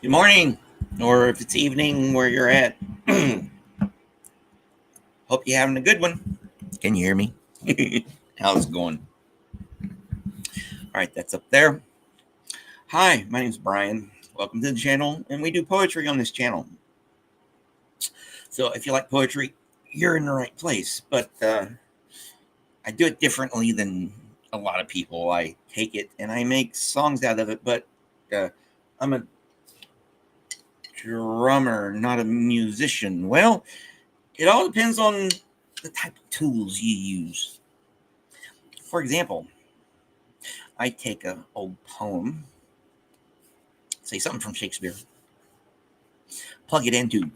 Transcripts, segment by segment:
Good morning, or if it's evening where you're at. Hope you're having a good one. Can you hear me? How's it going? All right, that's up there. Hi, my name's Brian. Welcome to the channel, and we do poetry on this channel. So if you like poetry, you're in the right place. But I do it differently than a lot of people. I take it and I make songs out of it, but I'm a drummer, not a musician. Well, it all depends on the type of tools you use. For example, I take an old poem, say something from Shakespeare, plug it into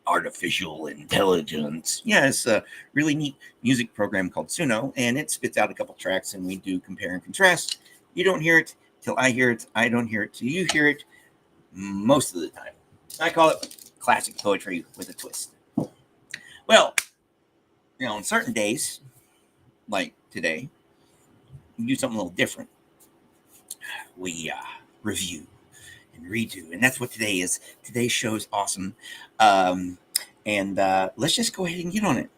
artificial intelligence. Yeah, it's a really neat music program called Suno, and it spits out a couple tracks, and we do compare and contrast. You don't hear it till I hear it. I don't hear it till you hear it most of the time. I call it classic poetry with a twist. Well, on certain days, like today, we do something a little different. We review and redo, and that's what today is. Today's show is awesome, and let's just go ahead and get on it.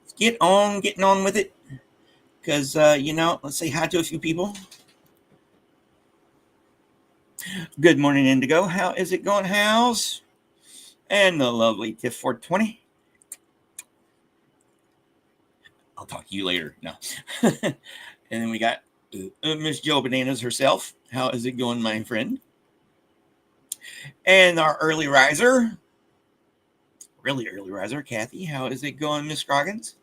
Let's getting on with it, because let's say hi to a few people. Good morning, Indigo. How is it going, House? And the lovely Tiff 420. I'll talk to you later. No. And then we got Miss Joe Bananas herself. How is it going, my friend? And our early riser, really early riser, Kathy. How is it going, Miss Scroggins?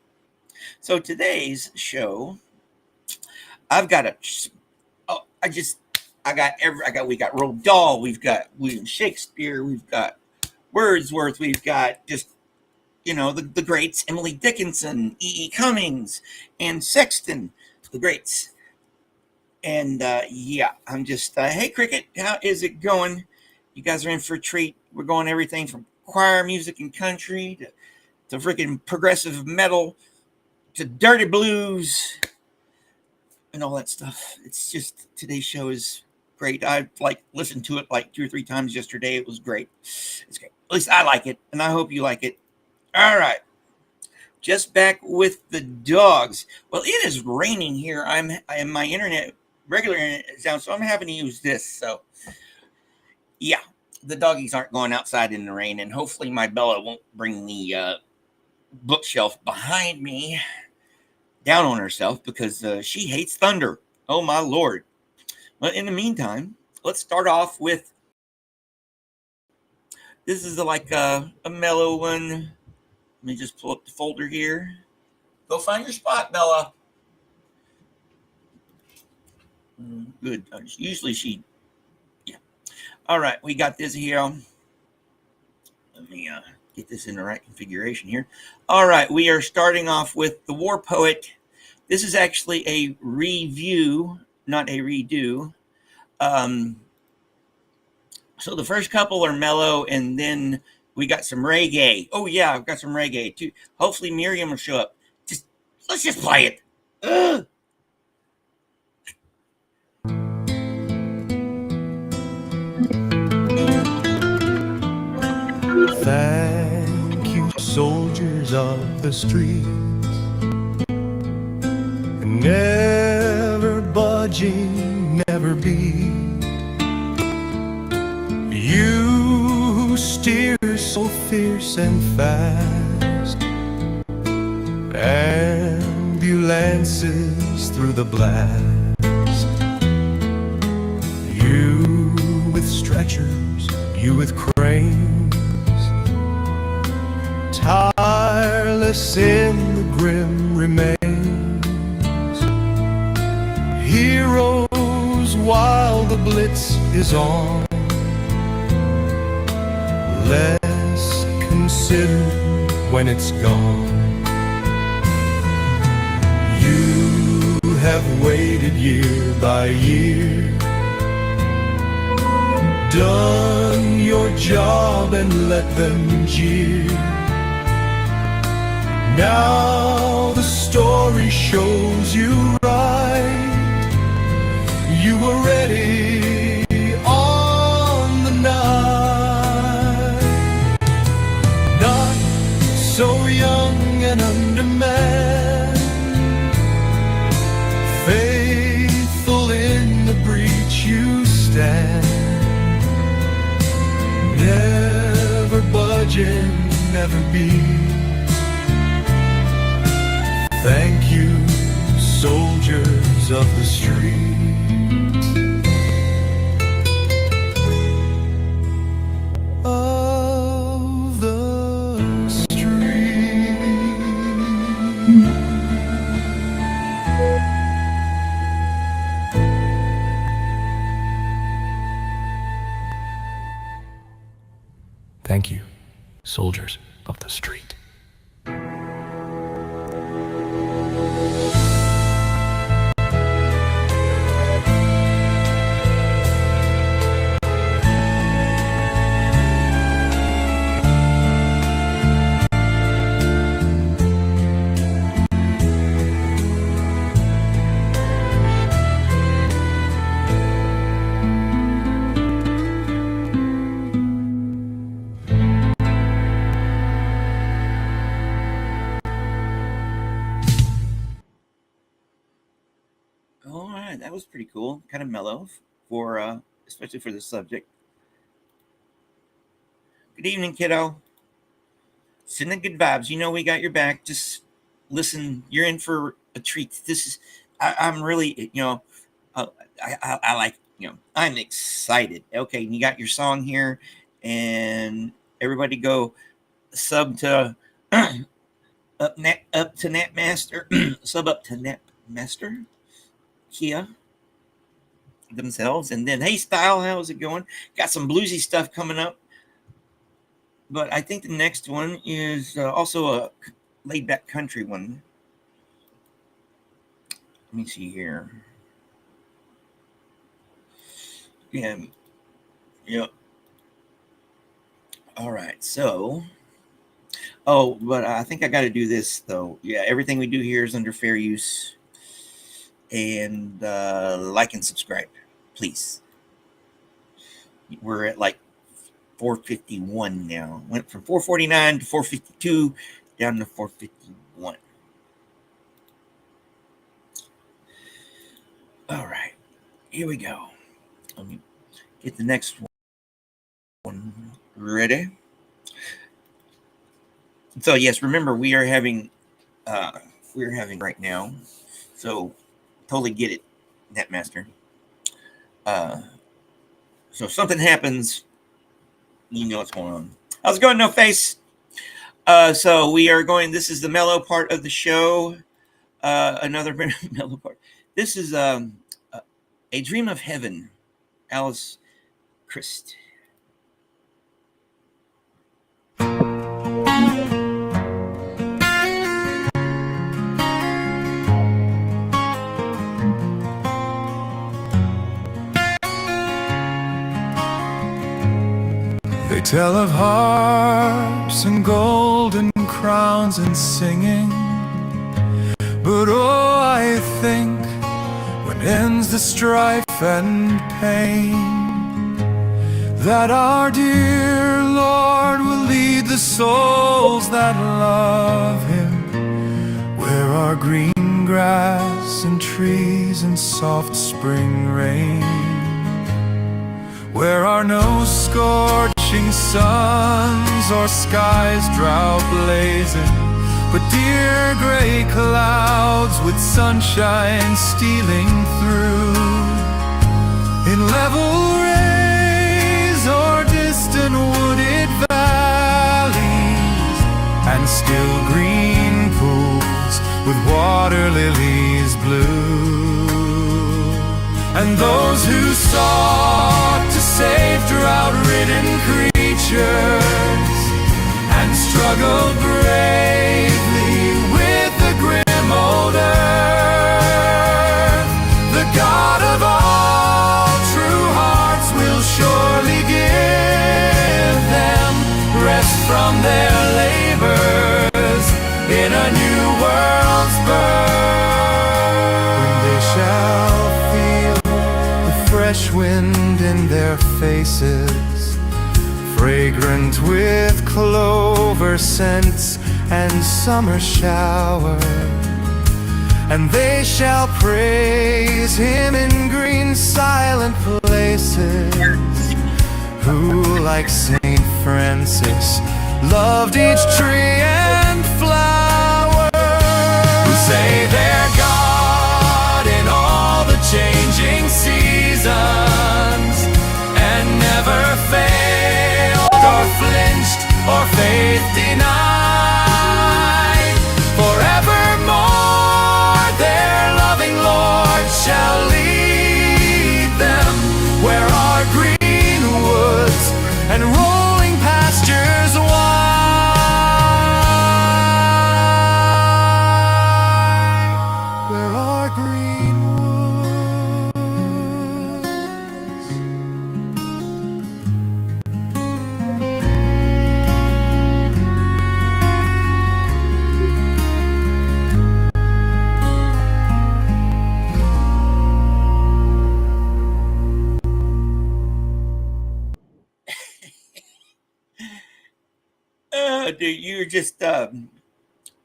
So today's show, we got Roald Dahl, we've got William Shakespeare, we've got Wordsworth, we've got just the greats, Emily Dickinson, E.E. Cummings, and Sexton, the greats. And I'm just, hey, Cricket, how is it going? You guys are in for a treat. We're going everything from choir music and country to freaking progressive metal to dirty blues and all that stuff. It's just, today's show is great. I listened to it like 2 or 3 times yesterday. It was great. It's great. At least I like it, and I hope you like it. All right. Just back with the dogs. Well, it is raining here. My internet, regular internet is down, so I'm having to use this. So, yeah, the doggies aren't going outside in the rain, and hopefully my Bella won't bring the bookshelf behind me down on herself, because she hates thunder. Oh, my Lord. Well, in the meantime, let's start off with, this is a mellow one. Let me just pull up the folder here. Go find your spot, Bella. Good. Usually yeah. All right, we got this here. Let me get this in the right configuration here. All right, we are starting off with The War Poet. This is actually a review, not a redo. So the first couple are mellow, and then we got some reggae. Oh, yeah, I've got some reggae, too. Hopefully Miriam will show up. Let's just play it. Ugh. Thank you, soldiers of the streets, never budging, never beat. You steer so fierce and fast, ambulances through the blast. You with stretchers, you with cranes, tireless in the grim remains. Heroes while the blitz is on, less considered when it's gone. You have waited year by year, done your job and let them jeer. Now the story shows you right. You were ready on stand, never budging, never be. Thank you, soldiers of the street. Of the street. Thank you, soldiers of the street. All right, that was pretty cool. Kind of mellow for especially for the subject. Good evening, kiddo. Sending good vibes. You know we got your back. Just listen. You're in for a treat. This is. I'm really. I like. I'm excited. Okay, you got your song here, and everybody go sub to up to Netmaster. Sub up to Netmaster. Kia themselves, and then hey Style, how's it going? Got some bluesy stuff coming up, but I think the next one is also a laid back country one. Let me see here. Yeah. All right, so but I think I got to do this though. Yeah, everything we do here is under fair use. And like and subscribe, please. We're at like 451 now. Went from 449 to 452 down to 451. All right, here we go. Let me get the next one ready. So yes, remember we are having right now. So totally get it, Netmaster. So if something happens, you know what's going on. How's it going, No Face? So we are going. This is the mellow part of the show. Another mellow part. This is A Dream of Heaven, Alice Christ. They tell of harps and golden crowns and singing, but oh, I think when ends the strife and pain, that our dear Lord will lead the souls that love Him, where are green grass and trees and soft spring rain, where are no scorching suns or skies drought blazing, but dear gray clouds with sunshine stealing through, in level rays or distant wooded valleys, and still green pools with water lilies blue. And those who sought to save drought-ridden creatures and struggled bravely with the grim old earth, the God of all true hearts will surely give them rest from their labors in a new world's birth, when they shall fresh wind in their faces, fragrant with clover scents and summer shower, and they shall praise Him in green silent places, voices who, like Saint Francis, loved each tree and flower, who say they're God in all the changing seasons, and never failed or flinched or faith denied. Forevermore their loving Lord shall lead them where are green woods and rolling pastures wide, where are green woods. Dude, you're just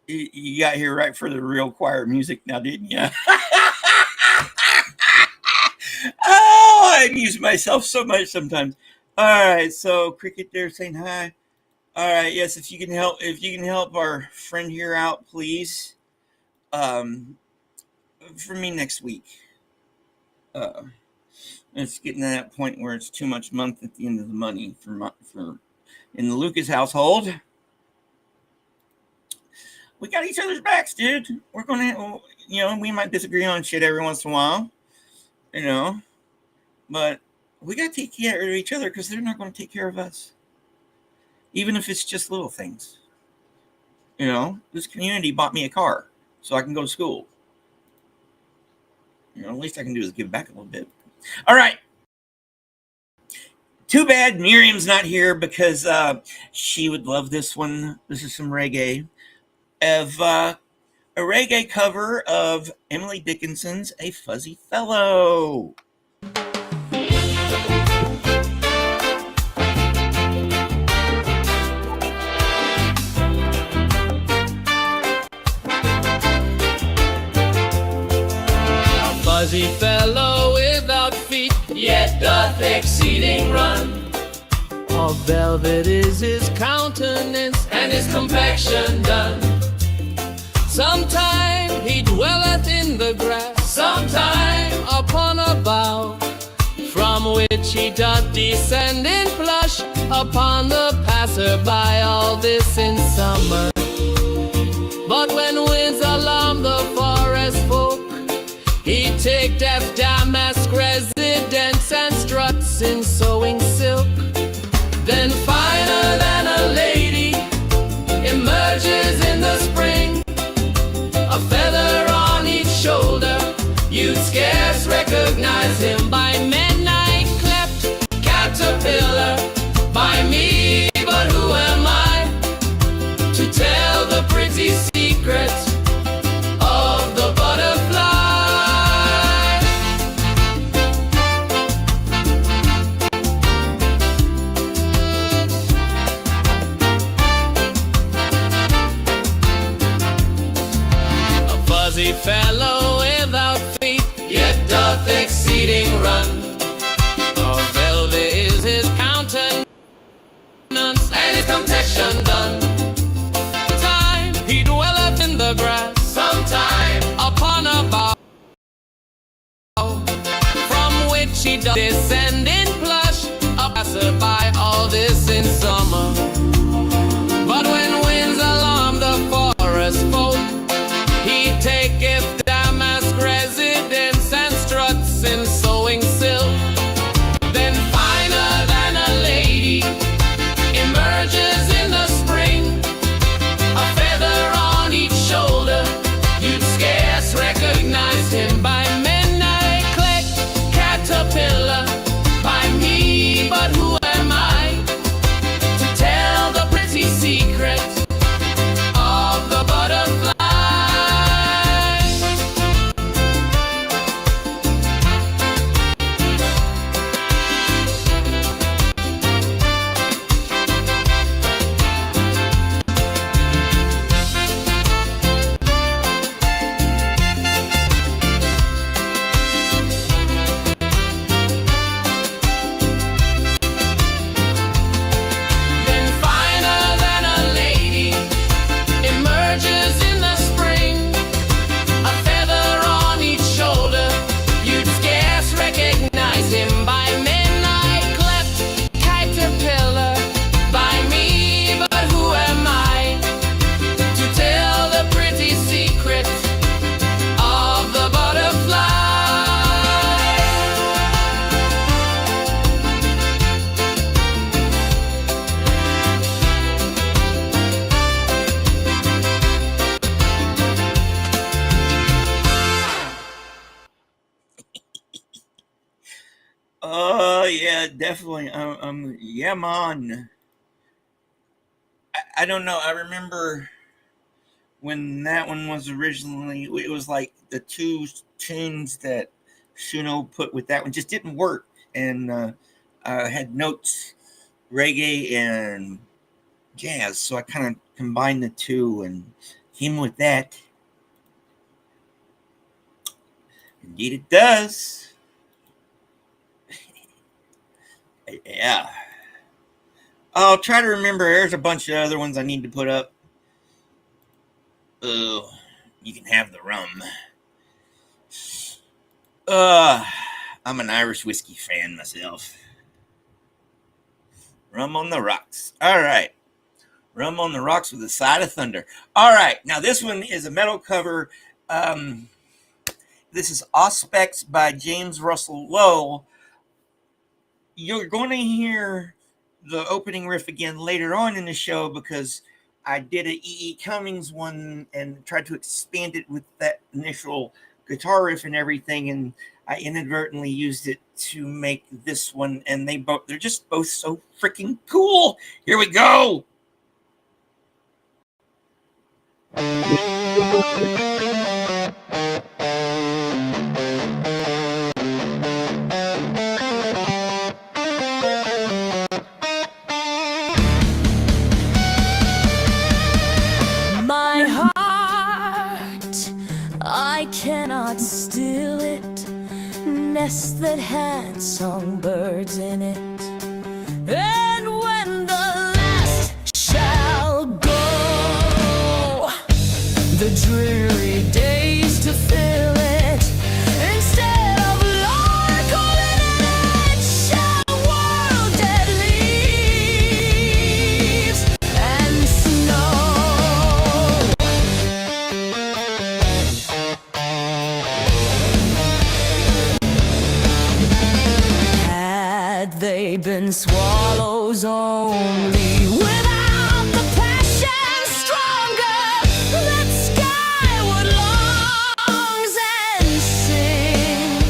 you got here right for the real choir music now, didn't you? Oh, I amuse myself so much sometimes. All right, so Cricket there saying hi. All right, yes, if you can help our friend here out, please. For me next week. It's getting to that point where it's too much month at the end of the money for in the Lucas household. We got each other's backs, dude. We're gonna, we might disagree on shit every once in a while, but we gotta take care of each other because they're not gonna take care of us, even if it's just little things. This community bought me a car so I can go to school. At least I can do is give back a little bit. All right. Too bad Miriam's not here because she would love this one. This is some reggae. Of a reggae cover of Emily Dickinson's A Fuzzy Fellow. A fuzzy fellow without feet, yet doth exceeding run. Of velvet is his countenance, and his complexion done. Sometime he dwelleth in the grass, sometime upon a bough, from which he doth descend in blush upon the passer-by. All this in summer. But when winds alarm the forest folk, he take deaf damask residence and struts in sewing silk. Then finer than a lady emerges in the spring, a feather on each shoulder, you'd scarce recognize him. By midnight cleft caterpillar, by me, but who am I to tell the pretty secret of the butterfly? Fuzzy fellow without feet, yet doth exceeding run. Of velvet is his countenance, and his complexion done. Sometime he dwelleth in the grass, sometime upon a bough, from which he doth descend in blush, a passer-by. All this in summer. But when winds alarm the forest folk, he taketh damask residence and struts in sewing silk. Then finer than a lady emerges in the spring, a feather on each shoulder, you'd scarce recognize him. By midnight click caterpillar, by me, but who am I to tell the pretty secret of the butterfly? Oh yeah, definitely. Yeah, man. I don't know. I remember when that one was originally. It was like the two tunes that Shuno put with that one just didn't work, and I had notes reggae and jazz, so I kind of combined the two and came with that. Indeed, it does. Yeah. I'll try to remember. There's a bunch of other ones I need to put up. Oh, you can have the rum. Uh, I'm an Irish whiskey fan myself. Rum on the rocks. All right. Rum on the rocks with a side of thunder. All right. Now, this one is a metal cover. Um, this is Auspex by James Russell Lowell. You're going to hear the opening riff again later on in the show because I did a E.E. Cummings one and tried to expand it with that initial guitar riff and everything, and I inadvertently used it to make this one, and they're just both so freaking cool. Here we go. My heart, I cannot still it. Nest that had songbirds in it. And when the last shall go, the dreary days to fill it, instead of lark it shall whirl dead leaves and snow. Had they been swallows only, without the passion stronger, that skyward longs and sings.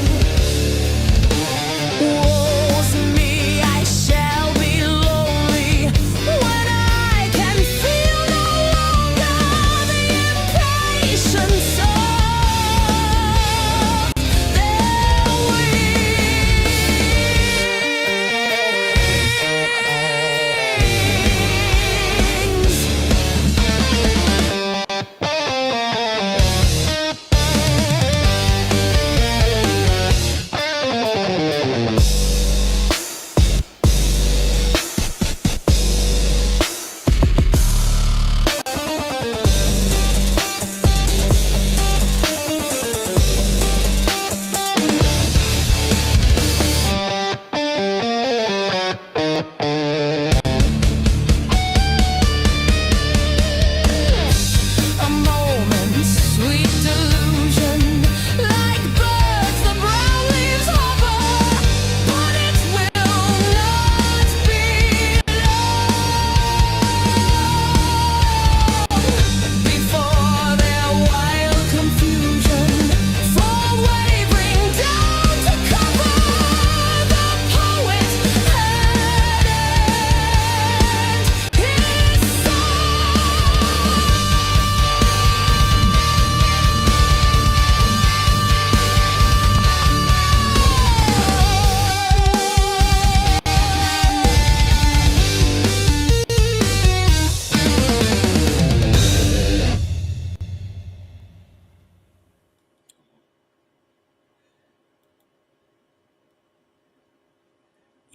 Woe's me, I shall be lonely when I can feel no longer the impatience of their a moment's sweet delusion, like birds the brown leaves hover, but it will not be long before their wild confusion fall wavering down to cover the poet and his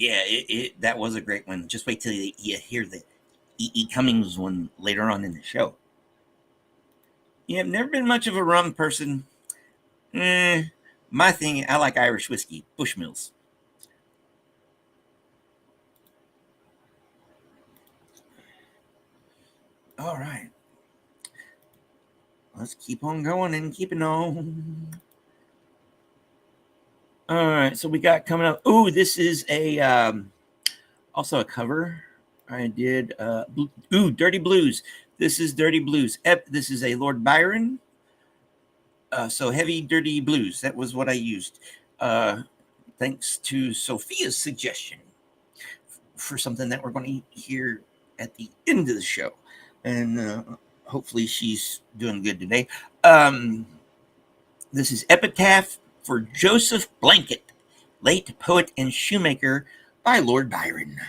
Yeah, that was a great one. Just wait till you hear the E.E. Cummings one later on in the show. Yeah, I've never been much of a rum person. My thing, I like Irish whiskey, Bushmills. All right, let's keep on going and keeping on. All right, so we got coming up. Oh, this is a also a cover. I did. Dirty Blues. This is Dirty Blues. This is a Lord Byron. So heavy, dirty blues. That was what I used. thanks to Sophia's suggestion for something that we're going to hear at the end of the show. And hopefully she's doing good today. This is Epitaph for Joseph Blanket, late poet and shoemaker, by Lord Byron.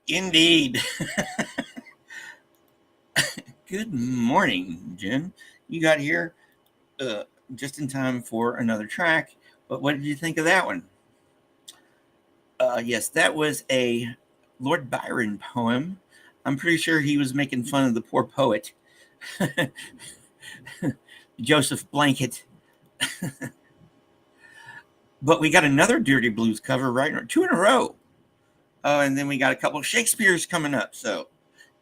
Indeed. Good morning, Jen. You got here just in time for another track. But what did you think of that one? Yes, that was a Lord Byron poem. I'm pretty sure he was making fun of the poor poet, Joseph Blanket. But we got another Dirty Blues cover, right? Two in a row. Oh, and then we got a couple of Shakespeare's coming up. So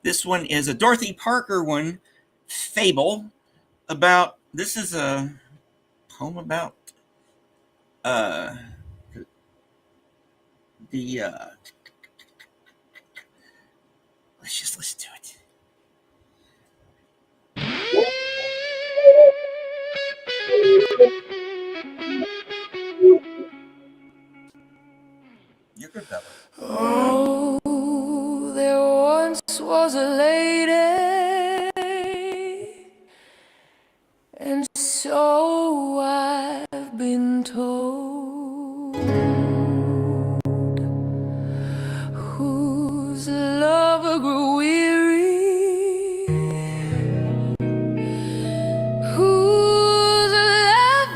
this one is a Dorothy Parker one, Fable, about, this is a poem about the let's just listen to it. You're good, Bella. Oh, there once was a lady, and so I've been told, whose lover grew weary, whose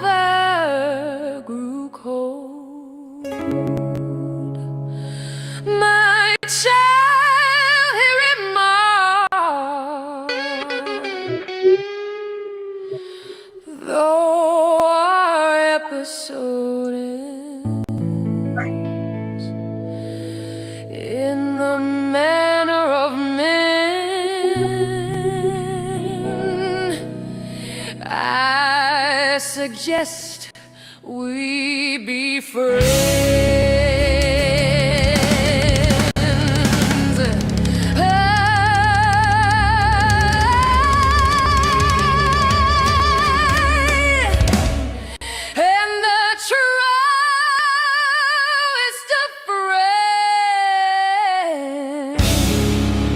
lover grew cold. shall hear remark, though our episode ends in the manner of men, I suggest we be friends. And the truest of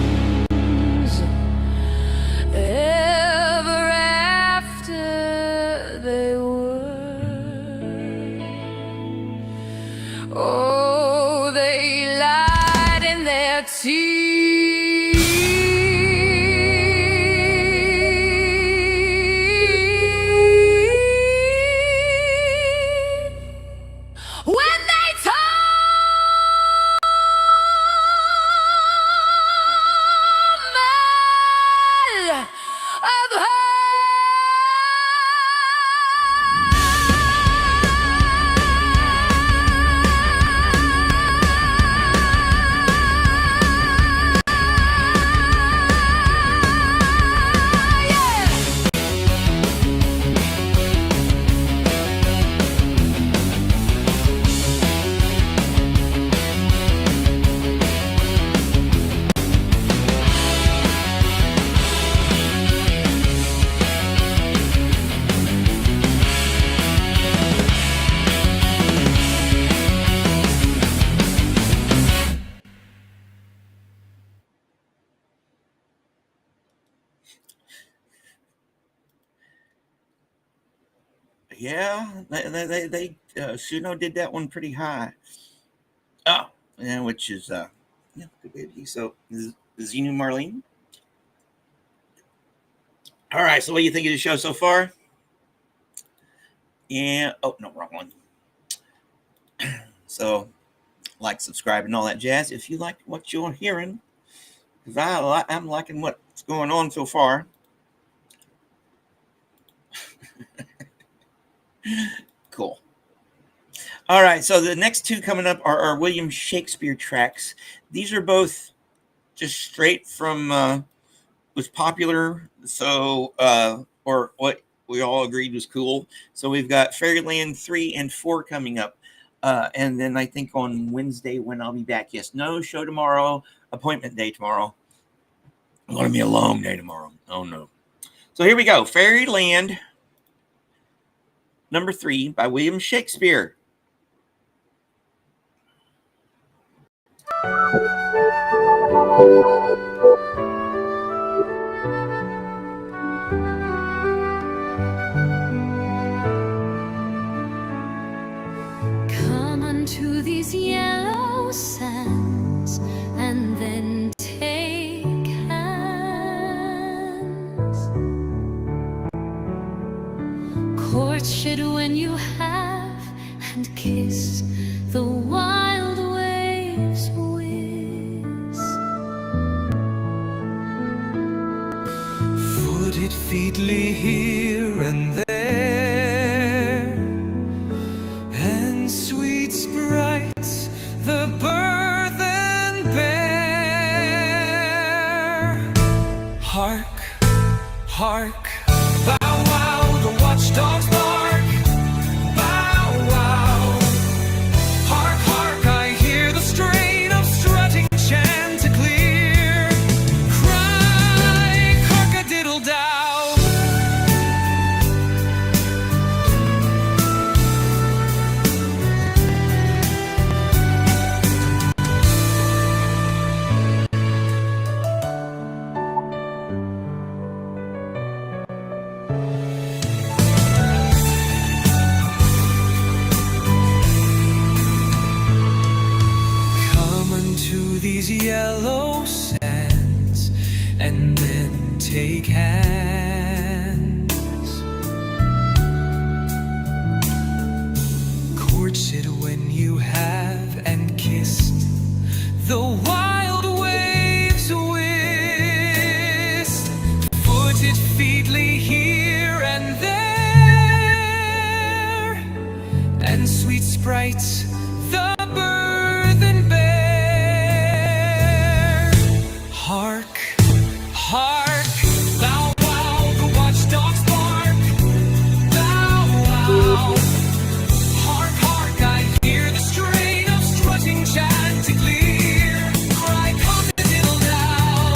friends ever after they were. Oh, they lied in their teeth when they told me of her. Yeah, they Suno did that one pretty high. Oh, yeah, which is yeah, good baby. So Xenu Marlene. All right, so what do you think of the show so far? Yeah. Oh no, wrong one. So, like, subscribe, and all that jazz. If you like what you're hearing, because I'm liking what's going on so far. Cool. All right, so the next two coming up are our William Shakespeare tracks. These are both just straight from was popular, so or what we all agreed was cool. So we've got Fairyland 3 and 4 coming up. And then I think on Wednesday when I'll be back. Yes, no show tomorrow, appointment day tomorrow. It's going to be a long day tomorrow. Oh no. So here we go. Fairyland number 3 by William Shakespeare. Come unto these yellow sands and then take hands. Courtship when you have and kiss the wild waves whiz. Footed featly here and there, and sweet sprites the burthen bear. Hark, hark, bow wow, the watchdogs bark. Bow wow, hark, hark, I hear the strain of strutting chanticleer. Cry, cock-a-diddle-dow. Come unto these yellow sands and then take hands. Courtship when you have and kissed the wild frights the burthen bear. Hark, hark, bow wow, the watchdogs bark. Bow wow, hark, hark, I hear the strain of strutting chanticleer. Cry cock-a-doodle now.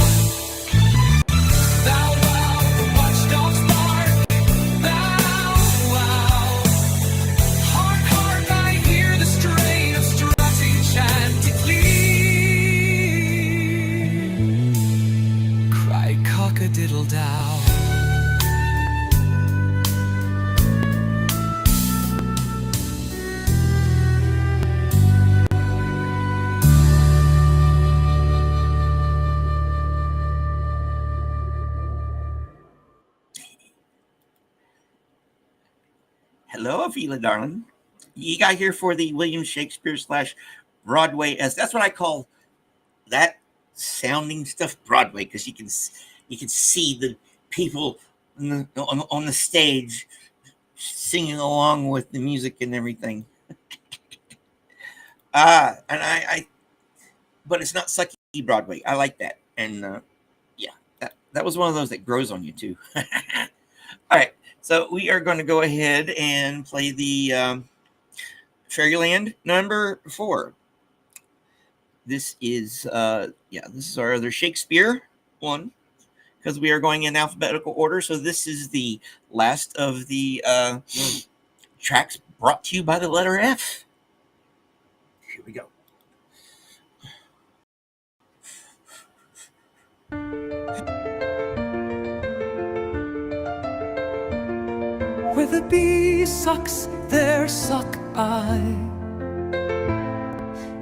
Bow wow, the watchdogs bark. Bow wow, hark, hark, I hear the strain of strutting chanticleer. Cry cock-a-diddle dow. Hello, Avila, darling. You got here for the William Shakespeare slash Broadway as that's what I call that sounding stuff Broadway because you can see the people on the stage singing along with the music and everything. And I but it's not sucky Broadway. I like that, and yeah, that was one of those that grows on you too. All right. So we are going to go ahead and play the Fairyland number 4. This is this is our other Shakespeare one because we are going in alphabetical order. So this is the last of the tracks brought to you by the letter F. Here we go. Where the bee sucks, there suck I.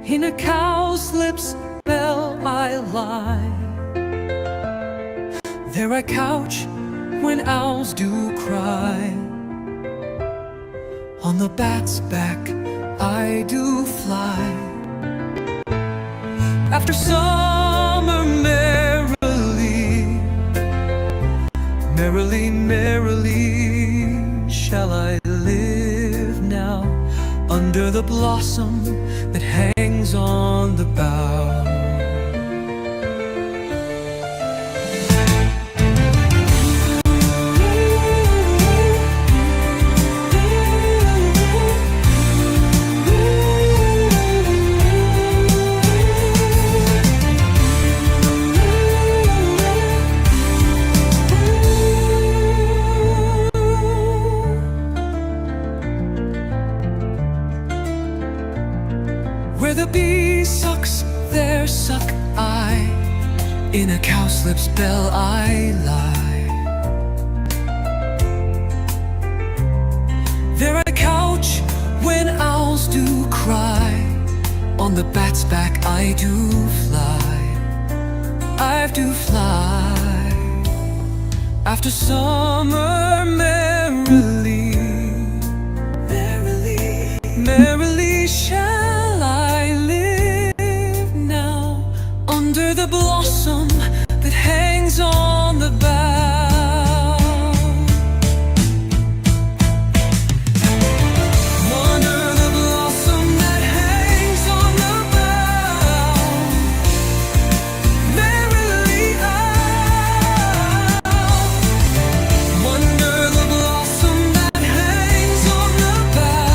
In a cowslip's bell I lie. There I couch when owls do cry. On the bat's back I do fly. After summer merrily, merrily, merrily shall I live now under the blossom that hangs on the bough. Where the bee sucks, there suck I. In a cowslip's bell I lie. There I couch when owls do cry. On the bat's back I do fly. I do fly. After summer merrily, merrily, merrily shall I live now under the blossom that hangs on the bough. Under the blossom that hangs on the bough, merrily I'll under the blossom that hangs on the bough.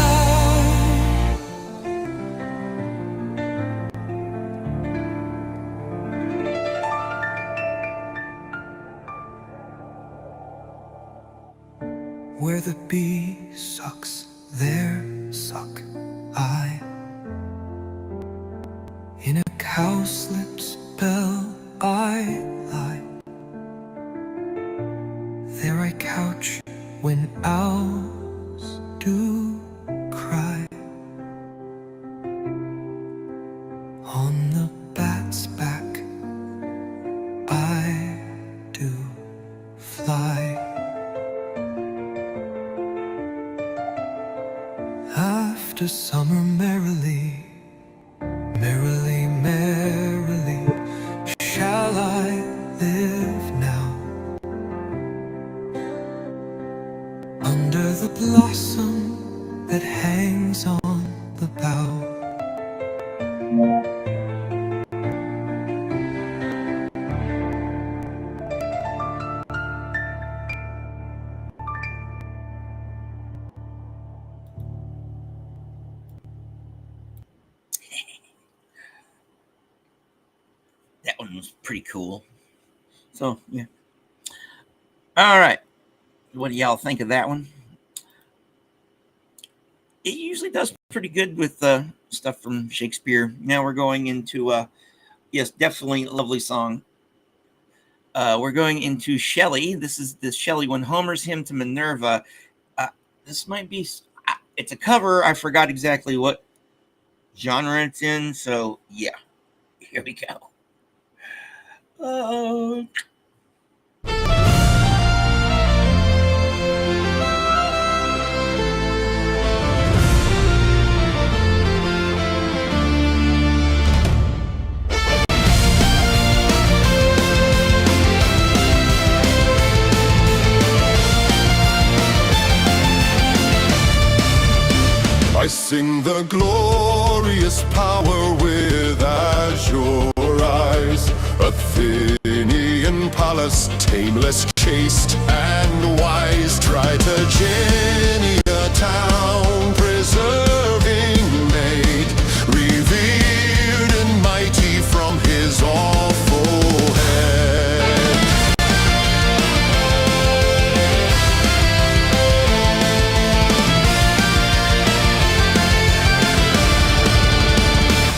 Where the bee sucks, there suck I. In a cowslip's bell I lie. There I couch when owls do cry. On the bat's back I do fly. After summer merrily, merrily, merrily shall I live now under the blossom that hangs on the That one was pretty cool. So yeah. All right. What do y'all think of that one? It usually does pretty good with stuff from Shakespeare. Now we're going into yes, definitely a lovely song. We're going into Shelley. This is the Shelley one, Homer's hymn to Minerva. Uh, this might be. It's a cover. I forgot exactly what genre it's in. So yeah, here we go. Uh, I sing the glorious power with azure eyes. Athenian palace, tameless, chaste, and wise. Tritogenia town, preserving maid, revered and mighty from his awful head.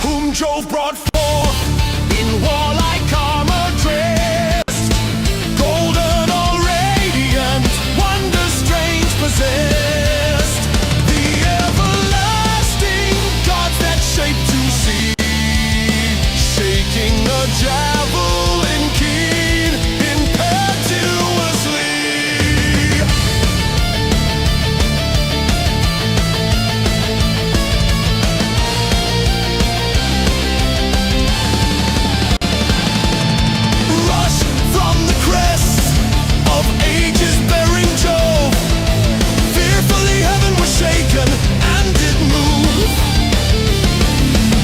Whom Jove brought forth in warlike armor dressed, golden all radiant, wonder strange possessed. The everlasting gods that shape to see, shaking a javelin keen impetuously. Rush from the crests of ages bearing Jove. Fearfully heaven was shaken and did move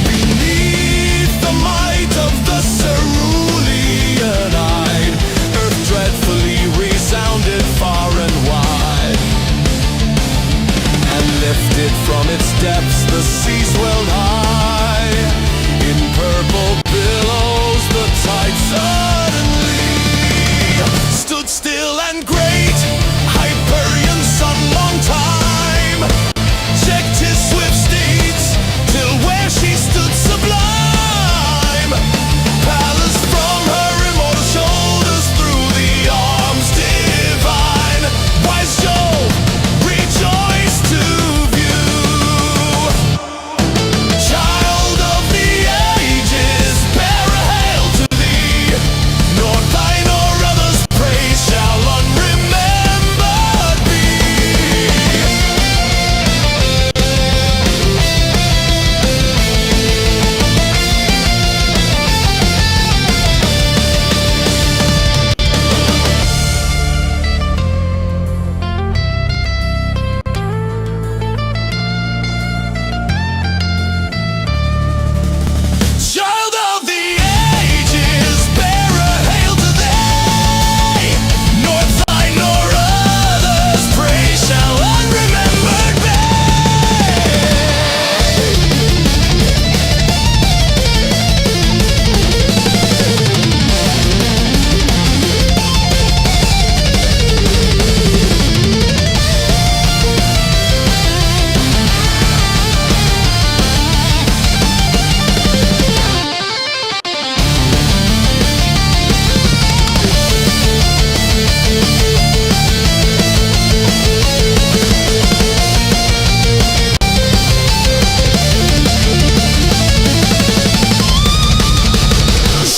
beneath the might of the cerulean eyed. Earth dreadfully resounded far and wide, and lifted from its depths the sea swelled high. In purple billows the tide suddenly stood still and great. Hyperion sun long time checked his swift steeds, till where she stood sublime, Pallas from her immortal shoulders threw the arms divine. Wise Jove rejoiced to view, child of the ages, bear a hail to thee. Nor thine nor others' praise shall unremembered be. Child of the ages, bear a hail to thee. Nor thine nor others' praise shall unremembered be.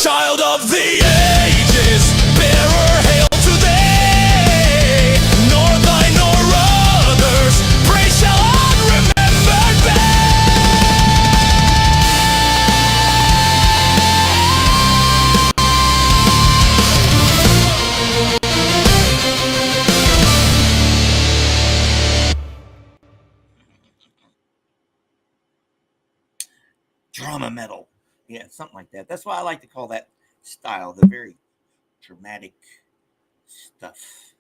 Child of the ages, bear a hail to thee. Nor thine nor others' praise shall unremembered be. drama metal. Yeah, something like that. That's why I like to call that style the very dramatic stuff.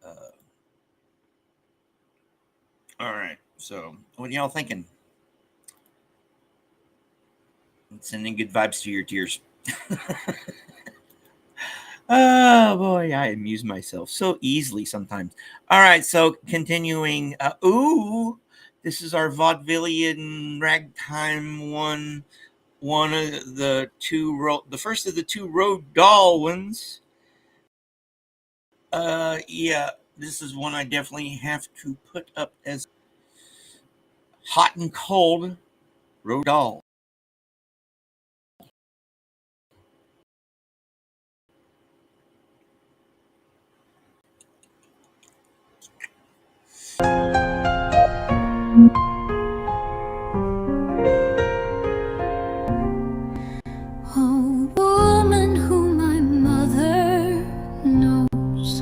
Uh, all right. So, what are y'all thinking? Sending good vibes to your tears. Oh boy, I amuse myself so easily sometimes. All right, so continuing. This is our vaudevillian ragtime one. One of the the first of the two road doll ones. Yeah, this is one I definitely have to put up as hot and cold road doll. A woman whom my mother knows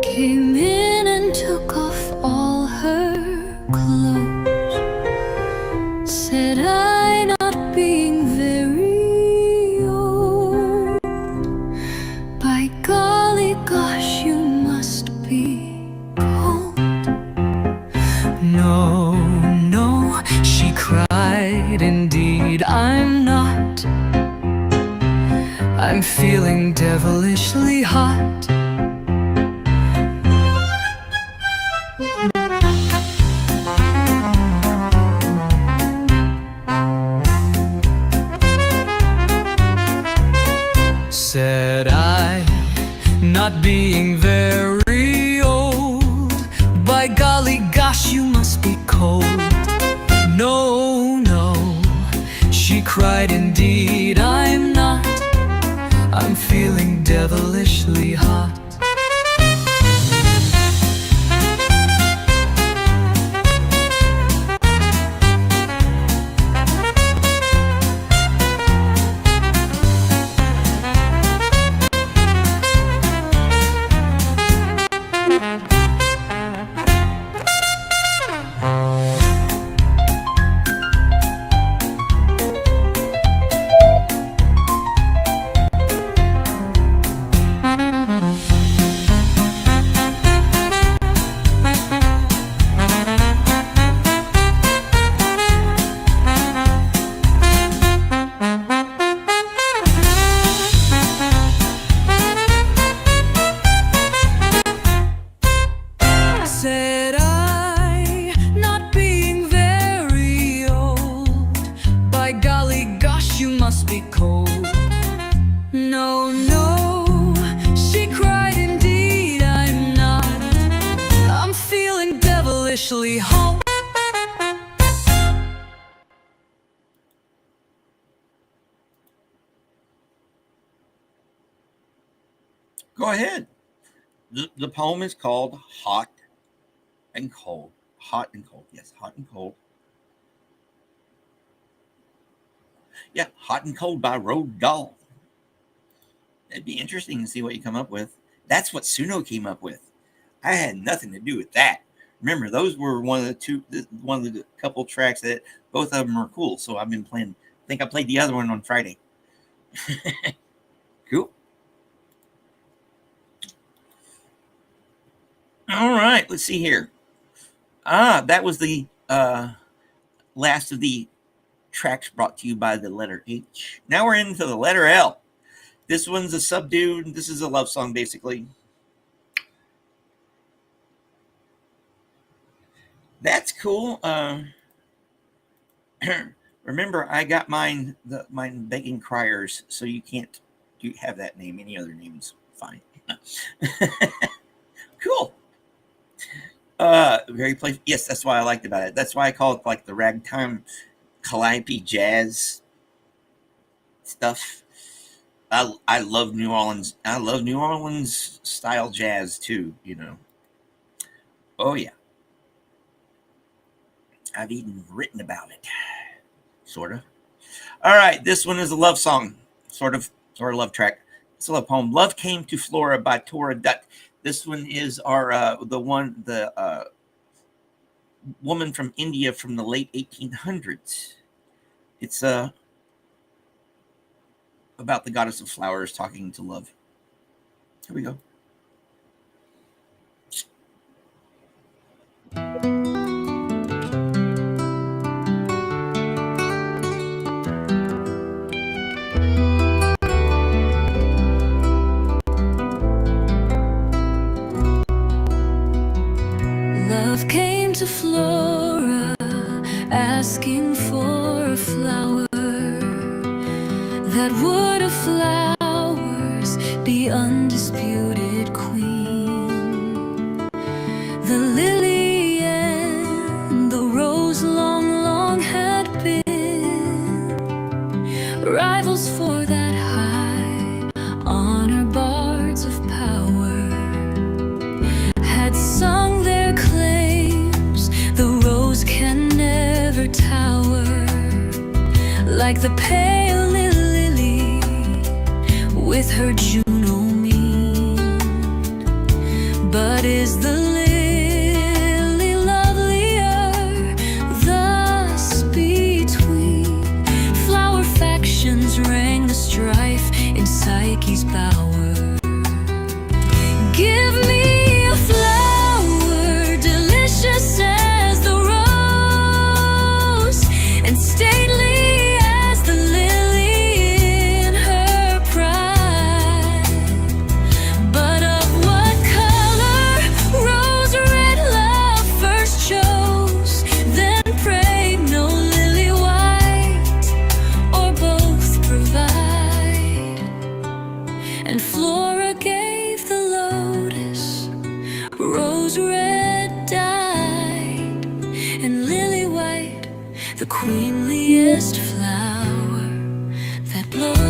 came in and took off all her clothes. Said I, not being very old, by golly gosh, you must be cold. No, no, she cried, indeed I'm not. I'm feeling devilishly hot. Said I, not being very old, by golly gosh, you must be cold. No, no, she cried, indeed I'm not. I'm feeling devilishly hot. Said I, not being very old, by golly gosh, you must be cold. No, no, she cried, indeed I'm not. I'm feeling devilishly hot. Go ahead. The poem is called Hot and Cold. Hot and Cold. Yes, Hot and Cold. Yeah, Hot and Cold by Road Doll. It'd be interesting to see what you come up with. That's what Suno came up with. I had nothing to do with that. Remember, those were one of the couple tracks that both of them are cool. So I've been playing. I think I played the other one on Friday. Cool. All right, let's see here. That was the last of the tracks brought to you by the letter H. Now we're into the letter L. This one's a subdued. This is a love song, basically. That's cool. Remember, I got mine begging criers, so you can't have that name. Any other name's fine. Cool. Very playful. Yes, that's why I liked about it. That's why I call it like the ragtime calliope jazz stuff. I love New Orleans. I love New Orleans style jazz too, you know. Oh yeah. I've even written about it. Sort of. All right, this one is a love song. Sort of love track. It's a love poem. Love Came to Flora by Tora Dutt. This one is our the woman from India from the late 1800s. It's about the goddess of flowers talking to love. Here we go. that would of flowers be undisputed queen. The lily and the rose long, long had been rivals for that high honor. Bards of power had sung their claims. The rose can never tower like the pale lily with her Juno mien. But is the lily lovelier? Thus between flower factions rang the strife in Psyche's bower. Give me a flower delicious as the rose and stately as the lily in her pride. But of what color rose red love first chose, then prayed no lily white, or both provide. And Flora gave the lotus rose red dyed, and lily white the queenliest flower that blows.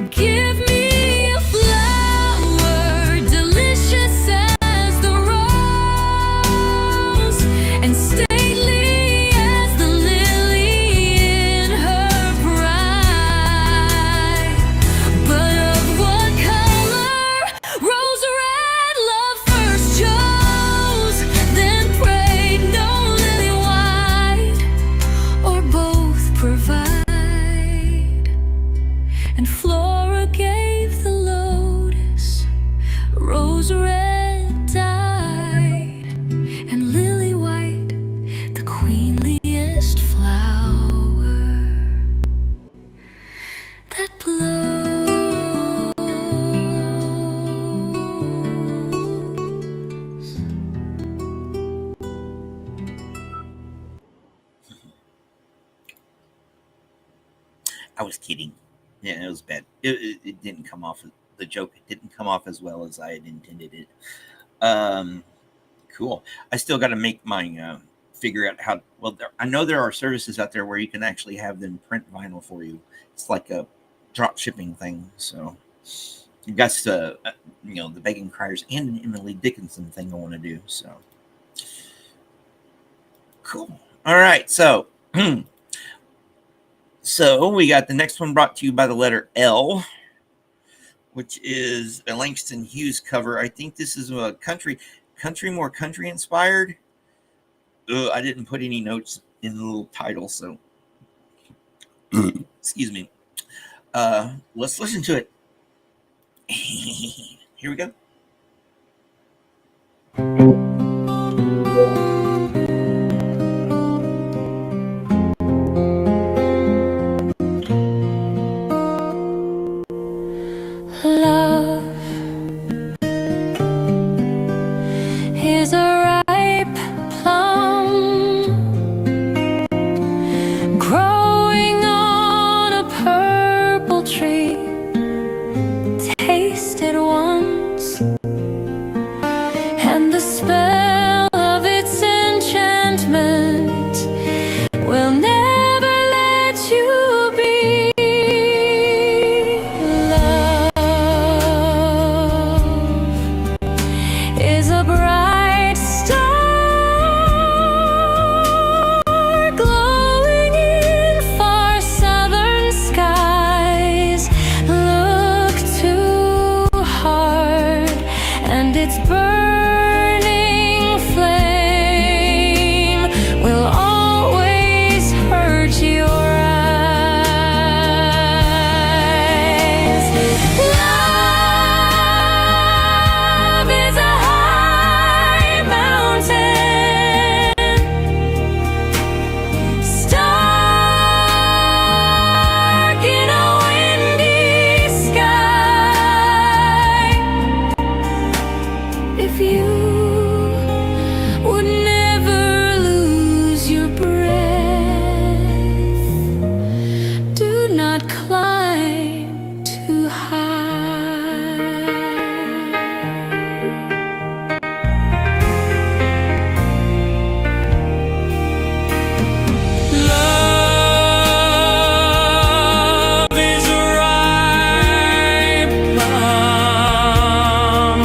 Give me a flower delicious as the rose and stately as the lily in her pride. But of what color rose red love first chose, then prayed no lily white, or both provide. And Flora gave the lotus rose red dyed, and lily white the queenliest flower that blows. I was kidding. Yeah, it was bad. It didn't come off. The joke didn't come off as well as I had intended it. Cool. I still got to make my figure out how. Well, I know there are services out there where you can actually have them print vinyl for you. It's like a drop shipping thing. So you got the Begging Criers and an Emily Dickinson thing I want to do. So cool. All right. So. So we got the next one brought to you by the letter L, which is a Langston Hughes cover. I think this is a country inspired. I didn't put any notes in the little title, so excuse me. Let's listen to it. Here we go. Love is a ripe plum growing on a purple tree, tasted once its burning flame will always hurt your eyes. Love is a high mountain, stark in a windy sky. If you would never lose your breath, do not climb too high. Love is a ripe plum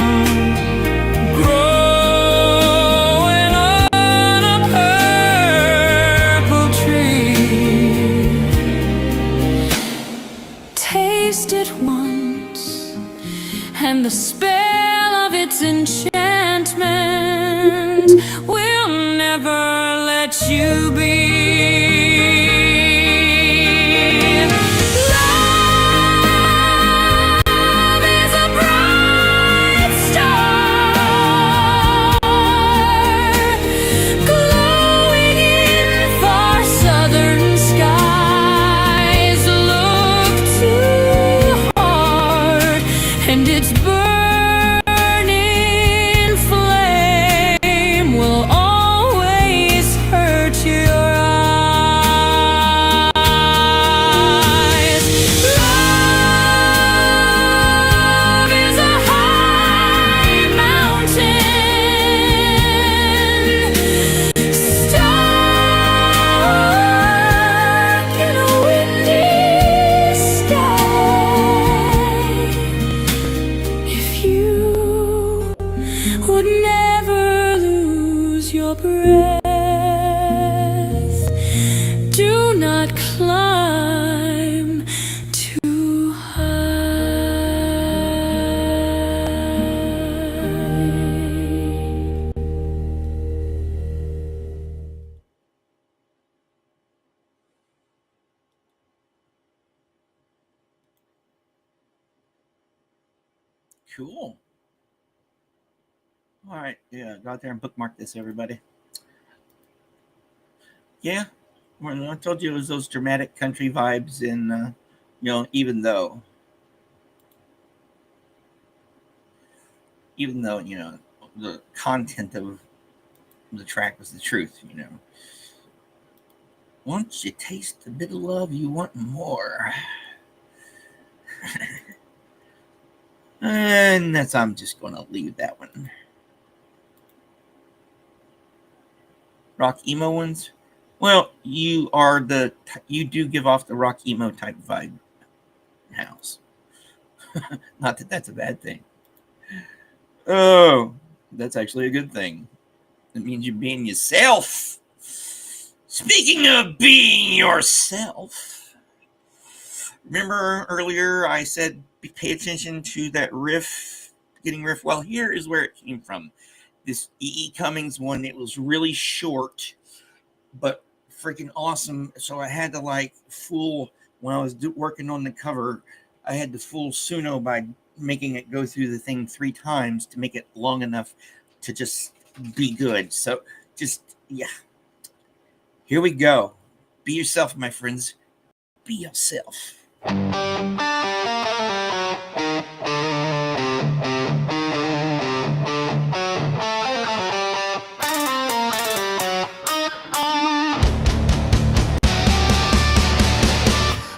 growing on a purple tree. Taste it once, and the spell of its enchantment will never let you be. Love is a bright star, glowing in far southern skies. Look too hard, and its burning flame will always hurt your eyes. Love is a high mountain, stark in a windy sky. If you would never lose your breath, do not climb too high. Cool. All right, yeah, go out there and bookmark this, everybody. Yeah, well, I told you it was those dramatic country vibes in, even though, the content of the track was the truth. Once you taste a bit of love, you want more. And I'm just going to leave that one. Rock emo ones? Well, you do give off the rock emo type vibe, House. Not that that's a bad thing. Oh, that's actually a good thing. It means you're being yourself. Speaking of being yourself, remember earlier I said pay attention to that riff, beginning riff? Well, here is where it came from. This E.E. Cummings one, it was really short, but freaking awesome. So I had to when I was working on the cover, I had to fool Suno by making it go through the thing 3 times to make it long enough to just be good. So yeah. Here we go. Be yourself, my friends. Be yourself.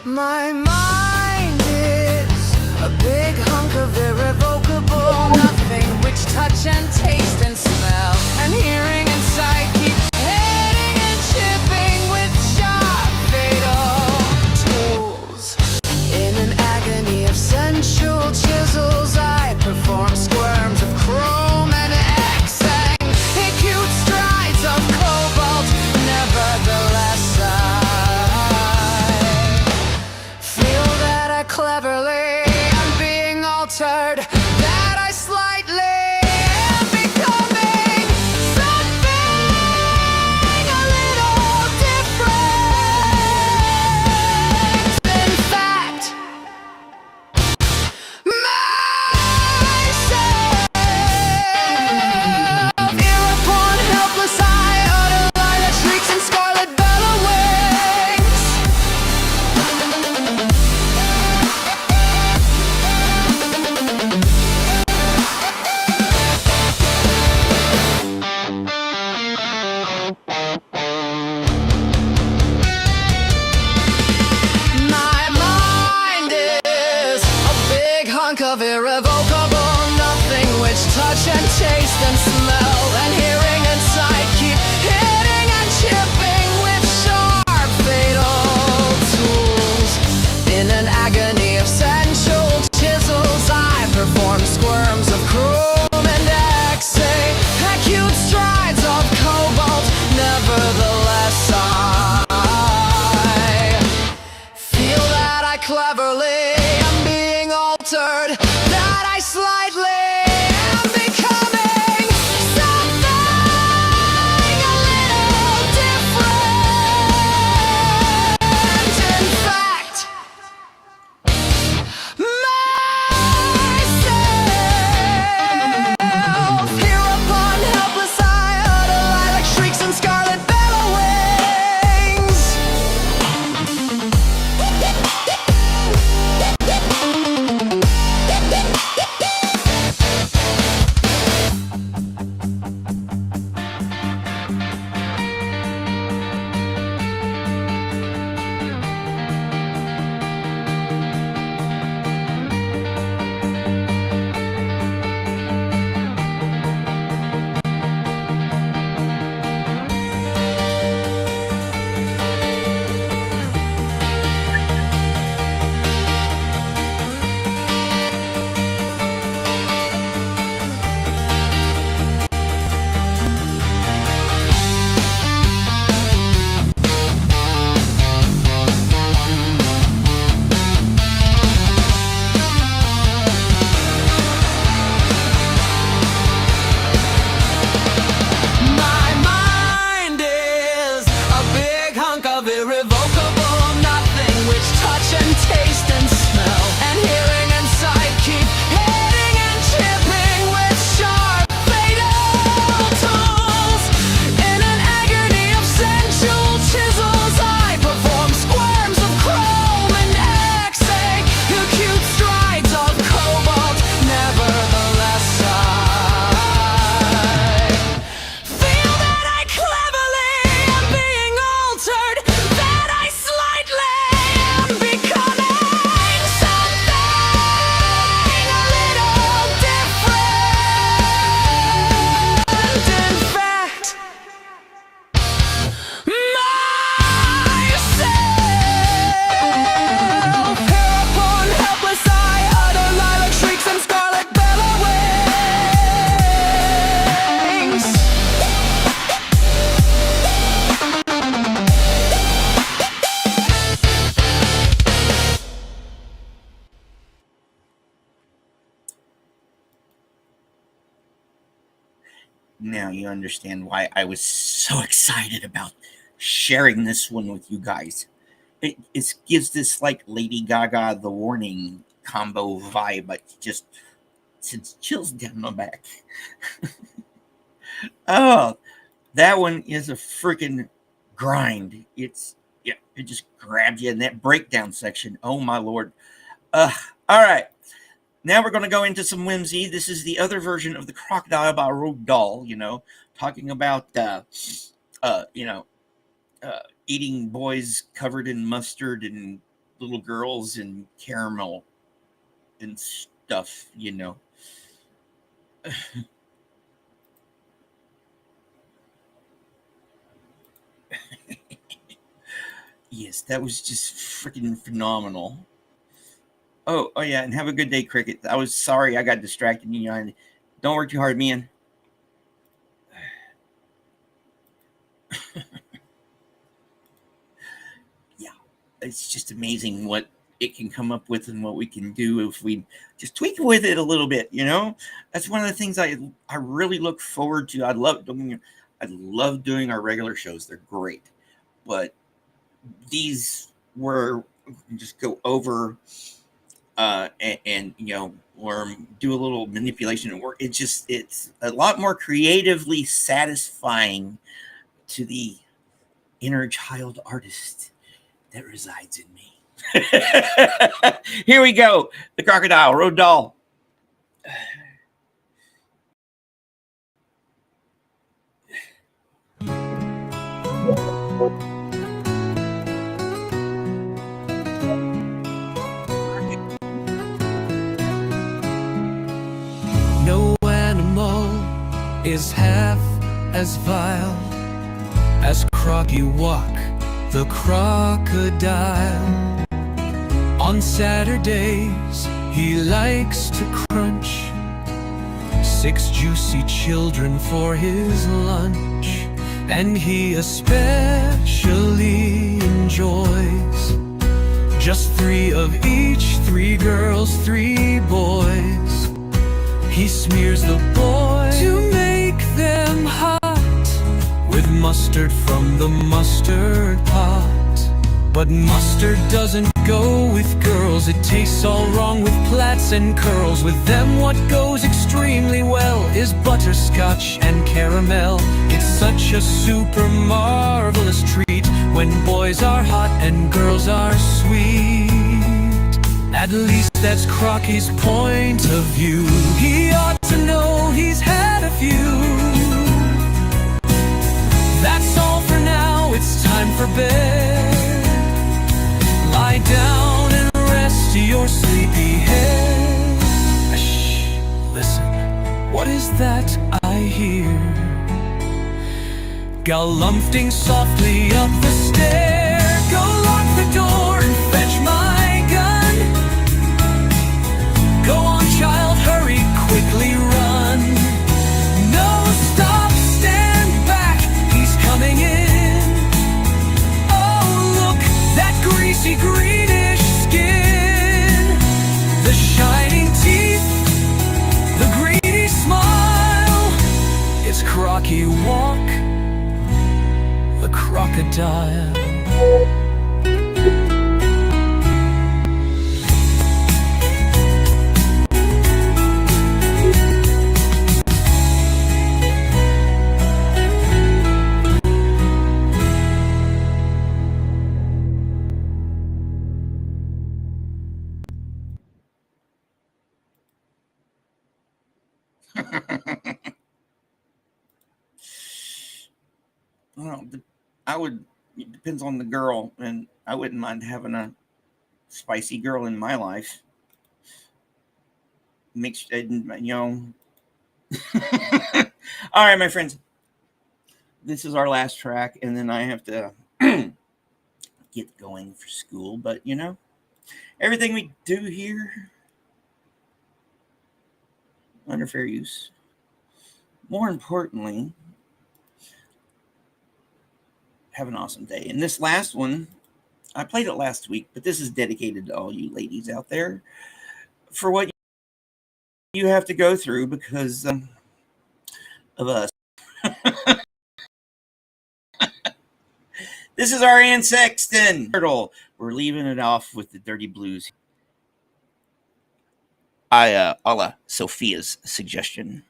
My mind is a big hunk of irrevocable nothing, which touch and taste and smell and hearing and sight keep hitting and chipping with sharp fatal tools. In an agony of sensual chisels, I perform squirms of chrome and X-ang, acute strides of cobalt. Nevertheless, cleverly I'm being altered, that I slightly touch and taste and smell and hearing and sight keep hitting and chipping with sharp fatal tools. In an agony of sensual chisels, I perform squirms of chrome and X-ray, acute strides of cobalt. Nevertheless, I feel that I cleverly am being altered, that I slightly am becoming something a little different. In fact, myself. Hereupon, helpless, I utter lilac shrieks and scarlet bellowings. My mind is a big hunk of irrevocable nothing, which touch and taste and smell and hearing and sight keep hitting and chipping with sharp fatal tools. In an agony of sensual chisels, I perform squirms of chrome and X-ray, acute strides of cobalt. Nevertheless, I feel that I cleverly am being altered, that I slightly am becoming something a little different. In fact, myself. Hereupon, helpless, I utter lilac shrieks and scarlet bellowings. Now you understand why I was so excited about sharing this one with you guys. It gives this like Lady Gaga The Warning combo vibe, but just sends chills down my back. Oh, that one is a freaking grind. Yeah, it just grabs you in that breakdown section. Oh my lord. All right. Now we're going to go into some whimsy. This is the other version of the Crocodile by Roald Dahl, talking about, eating boys covered in mustard and little girls in caramel and stuff. Yes, that was just freaking phenomenal. Oh yeah, and have a good day, Cricket. I was sorry I got distracted. Don't work too hard, man. Yeah, it's just amazing what it can come up with and what we can do if we just tweak with it a little bit. That's one of the things I really look forward to. I love doing our regular shows. They're great, but these were just go over and or do a little manipulation and work. It's a lot more creatively satisfying to the inner child artist that resides in me. Here we go. The Crocodile, Roald Dahl. No animal is half as vile as Crocky Walk, the crocodile. On Saturdays, he likes to crunch 6 juicy children for his lunch, and he especially enjoys just 3 of each, 3 girls, 3 boys. He smears the boys to make them hot with mustard from the mustard pot. But mustard doesn't go with girls, it tastes all wrong with plaits and curls. With them what goes extremely well is butterscotch and caramel. It's such a super marvelous treat when boys are hot and girls are sweet. At least that's Crocky's point of view. He ought to know he's had a few. That's all for now, it's time for bed. Lie down and rest your sleepy head. Shh, listen, what is that I hear? Galumphing softly up the stair. Go lock the door and fetch my gun. Go on, child, hurry, quickly run. No, stop, stand back, he's coming in. Oh, look, that greasy greenish skin, the shining teeth, the greedy smile. It's Crocky Walk, the crocodile. Well, it depends on the girl, and I wouldn't mind having a spicy girl in my life. Makes, All right, my friends. This is our last track, and then I have to get going for school. But, everything we do here under fair use. More importantly, have an awesome day. And this last one, I played it last week, but this is dedicated to all you ladies out there for what you have to go through because of us. This is our Ann Sexton Turtle. We're leaving it off with the Dirty Blues. A la Sophia's suggestion.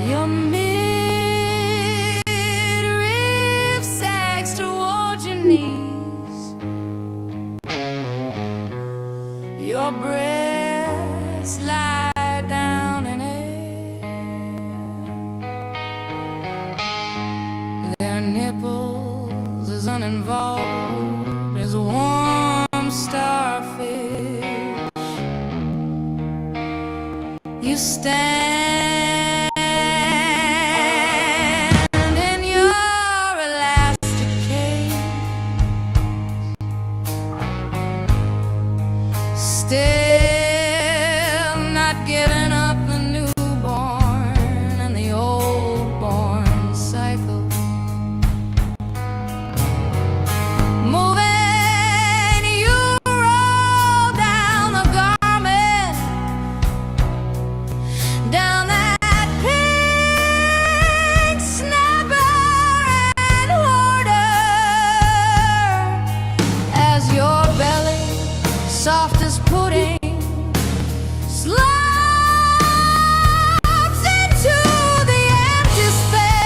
Your midriff sags toward your knees. Your breasts lie down in air. Their nipples as uninvolved as a warm starfish. You stand still not giving up the newborn and the old-born cycle. Moving, you roll down the garment, down that pink snapper and hoarder, as your belly, soft as pudding, slides into the empty space.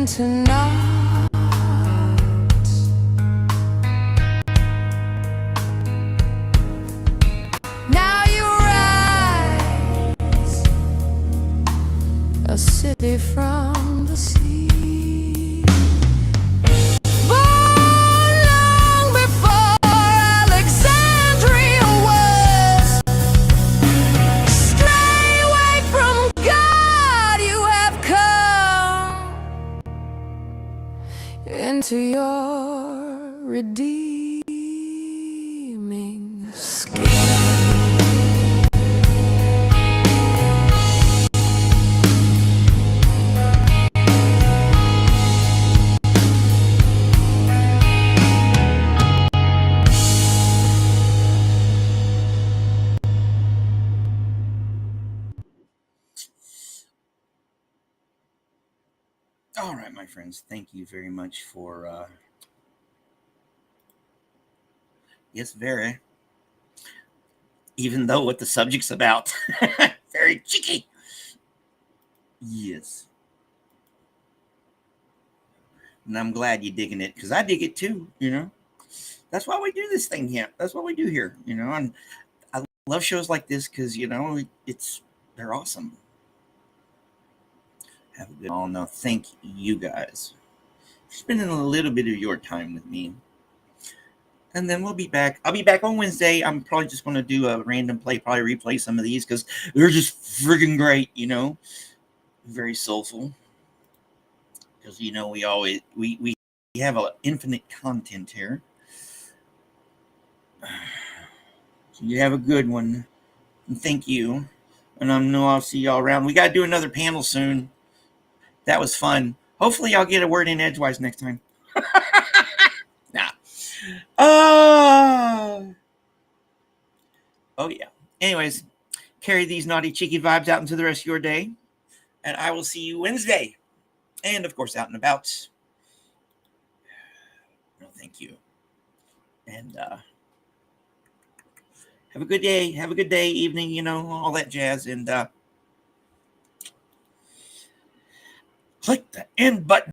into knots. Now you rise, a city from the sea. Born long before Alexandria was. Stray away from God, you have come into your redeeming skin. All right, my friends, thank you very much for yes, very. Even though what the subject's about, very cheeky. Yes, and I'm glad you're digging it because I dig it too. That's why we do this thing here. That's what we do here. And I love shows like this because they're awesome. Have a good. Oh no, thank you guys for spending a little bit of your time with me. And then we'll be back. I'll be back on Wednesday. I'm probably just going to do a random play, probably replay some of these because they're just freaking great, very soulful. Because, we always, we have a infinite content here. So you have a good one. And thank you. And I know I'll see y'all around. We got to do another panel soon. That was fun. Hopefully y'all get a word in edgewise next time. Nah. Oh yeah. Anyways, carry these naughty cheeky vibes out into the rest of your day. And I will see you Wednesday. And of course, out and about. No, thank you. And have a good day. Have a good day, evening, all that jazz. And click the end button.